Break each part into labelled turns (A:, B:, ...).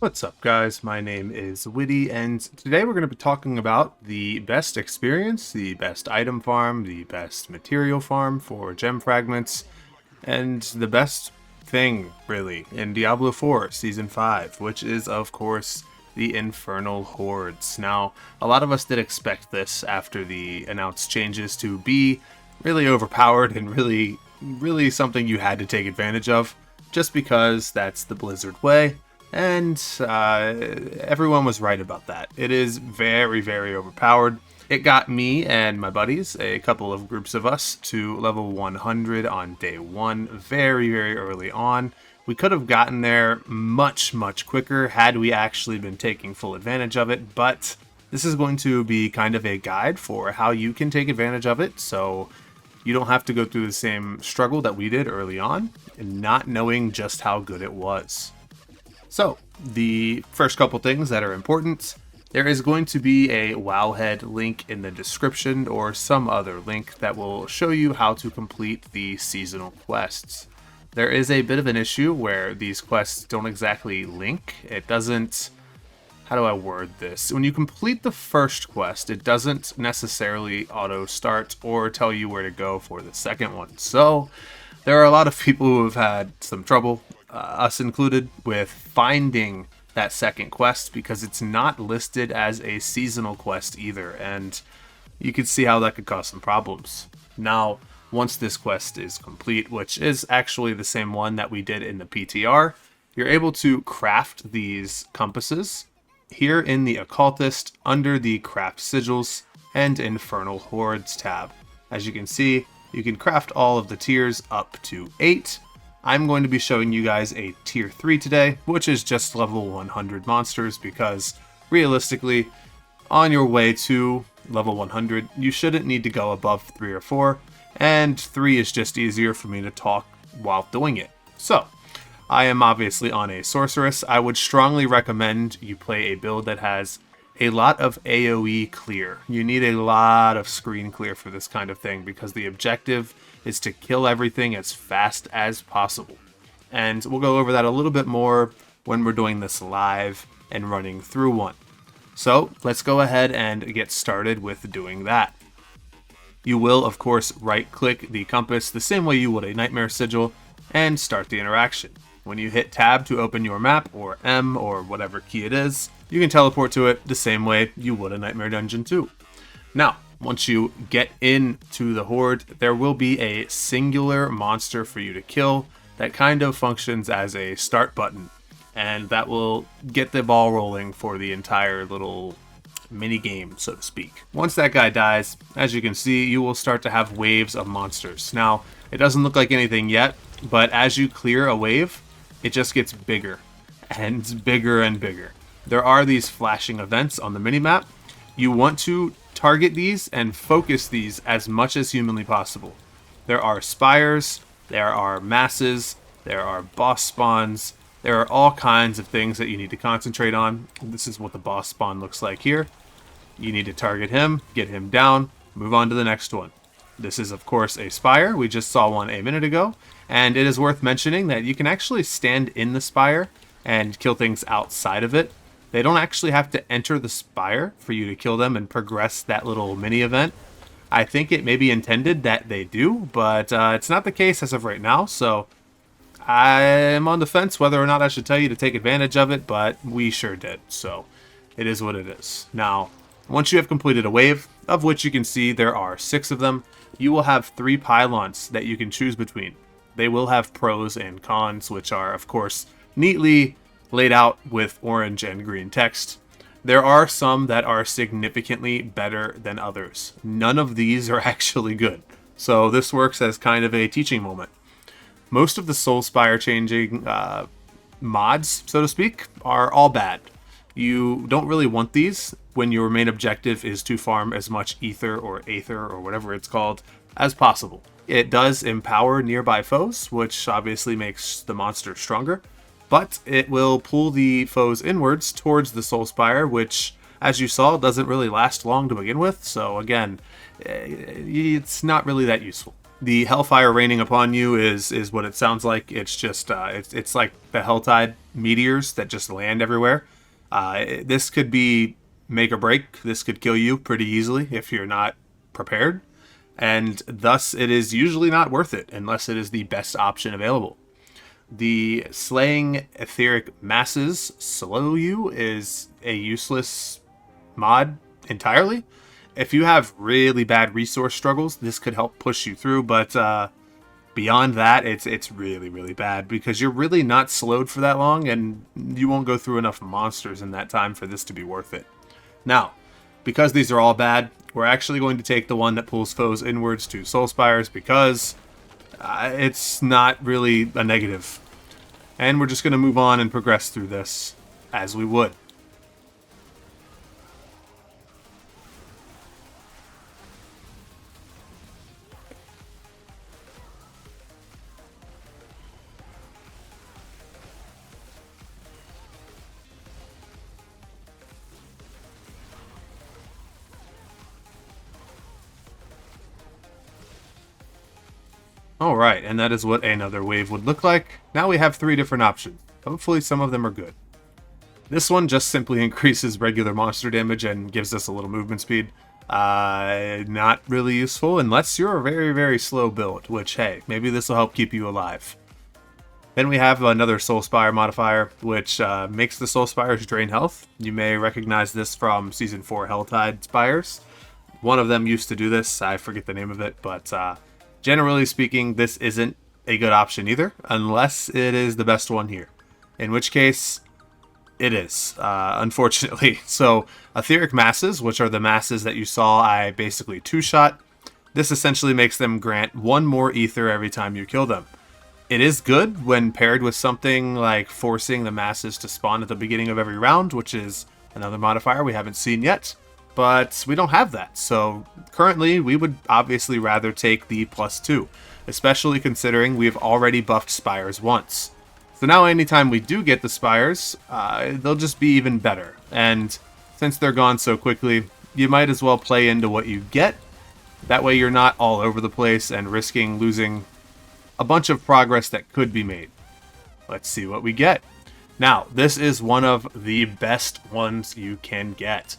A: What's up, guys? My name is Witty, and today we're going to be talking about the best experience, the best item farm, the best material farm for gem fragments, and the best thing, really, in Diablo 4 Season 5, which is, of course, the Infernal Hordes. Now, a lot of us did expect this after the announced changes to be really overpowered and really something you had to take advantage of, just because that's the Blizzard way. And everyone was right about that. It is very overpowered. It got me and my buddies, a couple of groups of us, to level 100 on day one, very early on. We could have gotten there much quicker had we actually been taking full advantage of it, but this is going to be kind of a guide for how you can take advantage of it, so you don't have to go through the same struggle that we did early on, and not knowing just how good it was. So, the first couple things that are important, there is going to be a Wowhead link in the description or some other link that will show you how to complete the seasonal quests. There is a bit of an issue where these quests don't exactly link. It doesn't... How do I word this? When you complete the first quest, it doesn't necessarily auto-start or tell you where to go for the second one. So, there are a lot of people who have had some trouble, us included, with finding that second quest because it's not listed as a seasonal quest either, and you can see how that could cause some problems. Now, once this quest is complete, which is actually the same one that we did in the PTR, you're able to craft these compasses here in the Occultist under the Craft Sigils and Infernal Hordes tab. As you can see, you can craft all of the tiers up to 8. I'm going to be showing you guys a tier 3 today, which is just level 100 monsters, because realistically, on your way to level 100, you shouldn't need to go above 3 or 4, and 3 is just easier for me to talk while doing it. So, I am obviously on a sorceress. I would strongly recommend you play a build that has a lot of AoE clear. You need a lot of screen clear for this kind of thing, because the objective is to kill everything as fast as possible. And we'll go over that a little bit more when we're doing this live and running through one. So let's go ahead and get started with doing that. You will, of course, right-click the compass the same way you would a Nightmare Sigil and start the interaction. When you hit Tab to open your map, or M, or whatever key it is, you can teleport to it the same way you would a Nightmare Dungeon too. Now, once you get into the Horde, there will be a singular monster for you to kill that kind of functions as a start button, and that will get the ball rolling for the entire little mini game, so to speak. Once that guy dies, as you can see, you will start to have waves of monsters. Now, it doesn't look like anything yet, but as you clear a wave, it just gets bigger and bigger. There are these flashing events on the minimap. You want to target these and focus these as much as humanly possible. There are spires, there are masses, there are boss spawns, there are all kinds of things that you need to concentrate on. This is what the boss spawn looks like here. You need to target him, get him down, move on to the next one. This is, of course, a spire. We just saw one a minute ago, and it is worth mentioning that you can actually stand in the spire and kill things outside of it. They don't actually have to enter the spire for you to kill them and progress that little mini event. I think it may be intended that they do, but it's not the case as of right now, so I'm on the fence whether or not I should tell you to take advantage of it, but we sure did, so it is what it is. Now, once you have completed a wave, of which you can see there are 6 of them, you will have 3 pylons that you can choose between. They will have pros and cons, which are, of course, neatly laid out with orange and green text. There are some that are significantly better than others. None of these are actually good, so this works as kind of a teaching moment. Most of the Soulspire changing mods, so to speak, are all bad. You don't really want these when your main objective is to farm as much ether or aether or whatever it's called as possible. It does empower nearby foes, which obviously makes the monster stronger, but it will pull the foes inwards towards the Soulspire, which, as you saw, doesn't really last long to begin with, so again, it's not really that useful. The hellfire raining upon you is what it sounds like. It's just it's like the helltide meteors that just land everywhere. This could be make or break. This could kill you pretty easily if you're not prepared, and thus it is usually not worth it unless it is the best option available. The slaying etheric masses slow you is a useless mod entirely. If you have really bad resource struggles, this could help push you through, but beyond that, it's really, really bad because you're really not slowed for that long, and you won't go through enough monsters in that time for this to be worth it. Now, because these are all bad, we're actually going to take the one that pulls foes inwards to Soulspires because it's not really a negative. And we're just going to move on and progress through this as we would. Alright, and that is what another wave would look like. Now we have 3 different options. Hopefully some of them are good. This one just simply increases regular monster damage and gives us a little movement speed. Not really useful unless you're a very, very slow build, which, hey, maybe this will help keep you alive. Then we have another Soulspire modifier, which makes the Soulspires drain health. You may recognize this from Season 4 Helltide Spires. One of them used to do this, I forget the name of it, but generally speaking, this isn't a good option either, unless it is the best one here. In which case, it is, unfortunately. So, etheric masses, which are the masses that you saw I basically two-shot, this essentially makes them grant 1 more ether every time you kill them. It is good when paired with something like forcing the masses to spawn at the beginning of every round, which is another modifier we haven't seen yet. But we don't have that, so currently we would obviously rather take the +2, especially considering we've already buffed Spires once. So now anytime we do get the Spires, they'll just be even better, and since they're gone so quickly, you might as well play into what you get. That way you're not all over the place and risking losing a bunch of progress that could be made. Let's see what we get. Now, this is one of the best ones you can get.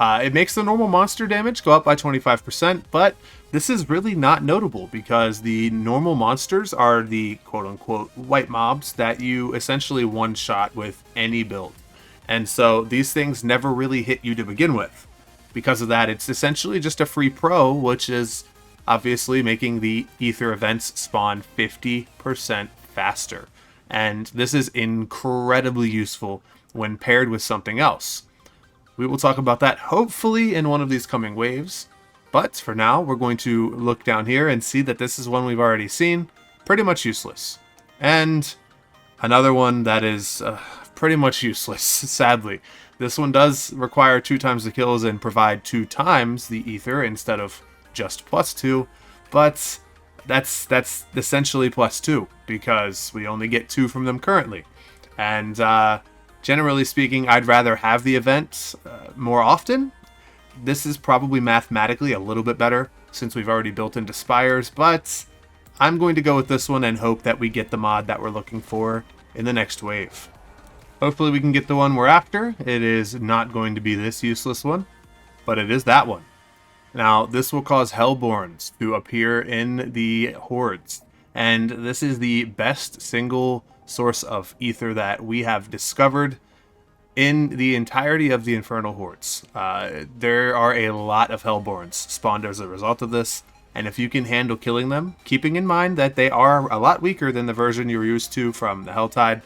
A: It makes the normal monster damage go up by 25%, but this is really not notable because the normal monsters are the quote-unquote white mobs that you essentially one-shot with any build. And so these things never really hit you to begin with. Because of that, it's essentially just a free pro, which is obviously making the Ether events spawn 50% faster. And this is incredibly useful when paired with something else. We will talk about that hopefully in one of these coming waves, but for now we're going to look down here and see that this is one we've already seen, pretty much useless. And another one that is pretty much useless, sadly. This one does require 2 times the kills and provide 2 times the ether instead of just +2, but that's essentially +2 because we only get 2 from them currently. And generally speaking, I'd rather have the event more often. This is probably mathematically a little bit better since we've already built into Spires, but I'm going to go with this one and hope that we get the mod that we're looking for in the next wave. Hopefully we can get the one we're after. It is not going to be this useless one, but it is that one. Now, this will cause Hellborns to appear in the Hordes, and this is the best single source of ether that we have discovered in the entirety of the Infernal Hordes. There are a lot of Hellborns spawned as a result of this, and if you can handle killing them, keeping in mind that they are a lot weaker than the version you're used to from the Helltide,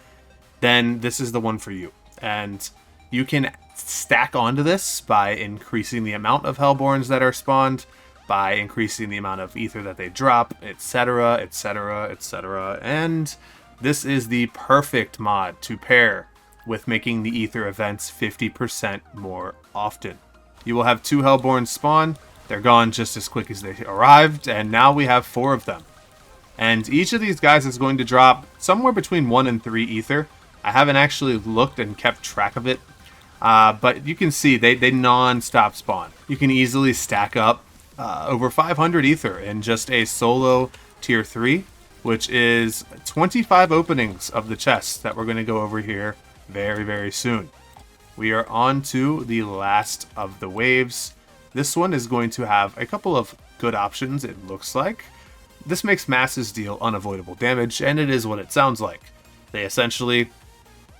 A: then this is the one for you. And you can stack onto this by increasing the amount of Hellborns that are spawned, by increasing the amount of ether that they drop, etc., etc., etc., and this is the perfect mod to pair with making the ether events 50% more often. You will have 2 Hellborns spawn, they're gone just as quick as they arrived, and now we have 4 of them. And each of these guys is going to drop somewhere between 1 and 3 ether. I haven't actually looked and kept track of it, but you can see they non-stop spawn. You can easily stack up over 500 ether in just a solo tier 3, which is 25 openings of the chests that we're going to go over here very, very soon. We are on to the last of the waves. This one is going to have a couple of good options, it looks like. This makes masses deal unavoidable damage, and it is what it sounds like. They essentially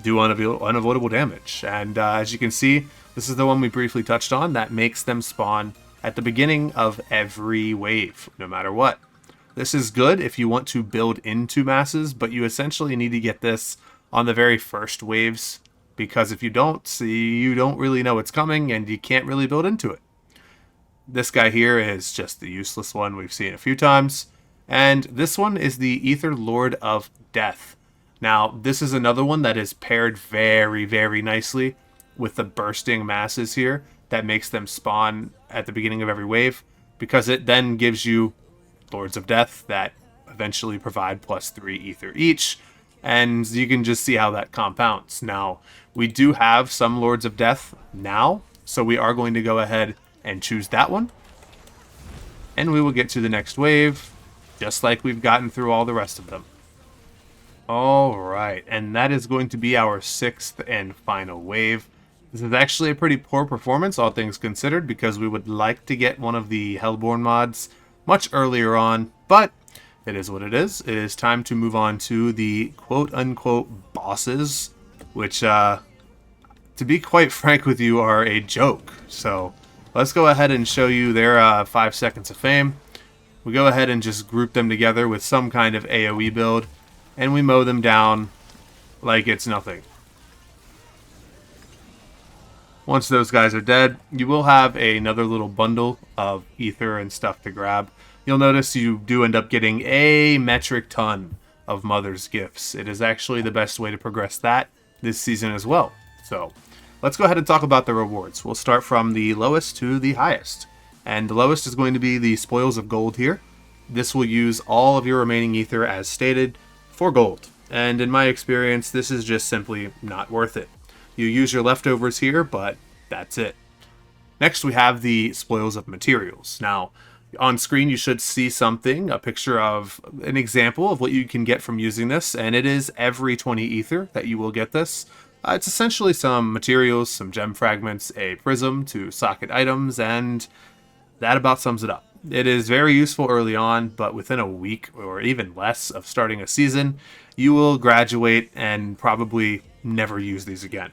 A: do unavoidable damage, and as you can see, this is the one we briefly touched on that makes them spawn at the beginning of every wave, no matter what. This is good if you want to build into masses, but you essentially need to get this on the very first waves, because if you don't, you don't really know it's coming, and you can't really build into it. This guy here is just the useless one we've seen a few times, and this one is the Ether Lord of Death. Now, this is another one that is paired very, very nicely with the bursting masses here that makes them spawn at the beginning of every wave, because it then gives you Lords of Death that eventually provide +3 ether each, and you can just see how that compounds. Now, we do have some Lords of Death now, so we are going to go ahead and choose that one, and we will get to the next wave, just like we've gotten through all the rest of them. Alright, and that is going to be our 6th and final wave. This is actually a pretty poor performance, all things considered, because we would like to get one of the Hellborne mods much earlier on, but it is what it is. It is time to move on to the quote-unquote bosses, which, to be quite frank with you, are a joke. So let's go ahead and show you their 5 seconds of fame. We go ahead and just group them together with some kind of AoE build, and we mow them down like it's nothing. Once those guys are dead, you will have another little bundle of ether and stuff to grab. You'll notice you do end up getting a metric ton of Mother's Gifts. It is actually the best way to progress that this season as well. So let's go ahead and talk about the rewards. We'll start from the lowest to the highest. And the lowest is going to be the Spoils of Gold here. This will use all of your remaining ether as stated for gold. And in my experience, this is just simply not worth it. You use your leftovers here, but that's it. Next, we have the Spoils of Materials. Now, on screen, you should see something, a picture of an example of what you can get from using this, and it is every 20 ether that you will get this. It's essentially some materials, some gem fragments, a prism to socket items, and that about sums it up. It is very useful early on, but within a week or even less of starting a season, you will graduate and probably never use these again.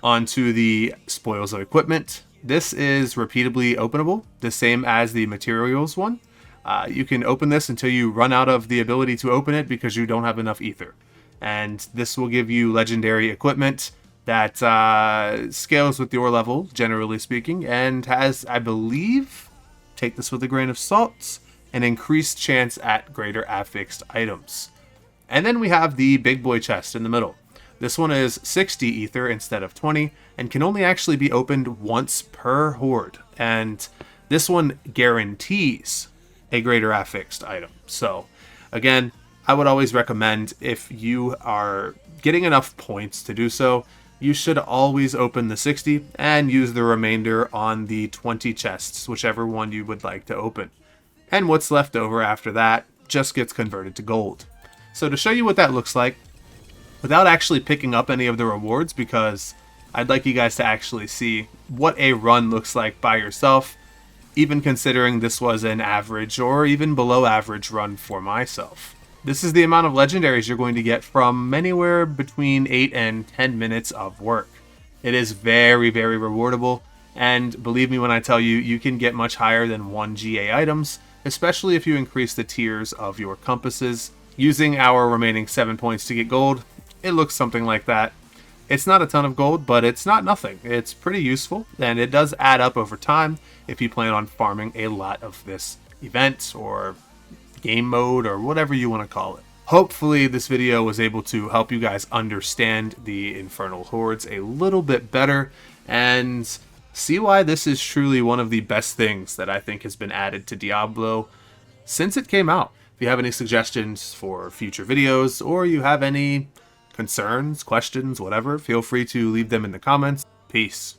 A: On to the Spoils of Equipment. This is repeatably openable, the same as the materials one. You can open this until you run out of the ability to open it because you don't have enough ether. And this will give you legendary equipment that scales with your level, generally speaking, and has, I believe, take this with a grain of salt, an increased chance at greater affixed items. And then we have the big boy chest in the middle. This one is 60 ether instead of 20, and can only actually be opened once per horde. And this one guarantees a greater affixed item. So, again, I would always recommend, if you are getting enough points to do so, you should always open the 60 and use the remainder on the 20 chests, whichever one you would like to open. And what's left over after that just gets converted to gold. So to show you what that looks like, without actually picking up any of the rewards, because I'd like you guys to actually see what a run looks like by yourself, even considering this was an average or even below average run for myself. This is the amount of legendaries you're going to get from anywhere between 8 and 10 minutes of work. It is very, very rewardable, and believe me when I tell you, you can get much higher than 1 GA items, especially if you increase the tiers of your compasses. Using our remaining 7 points to get gold, it looks something like that. It's not a ton of gold, but it's not nothing. It's pretty useful, and it does add up over time if you plan on farming a lot of this event or game mode or whatever you want to call it. Hopefully this video was able to help you guys understand the Infernal Hordes a little bit better and see why this is truly one of the best things that I think has been added to Diablo since it came out. If you have any suggestions for future videos, or you have any concerns, questions, whatever, feel free to leave them in the comments. Peace.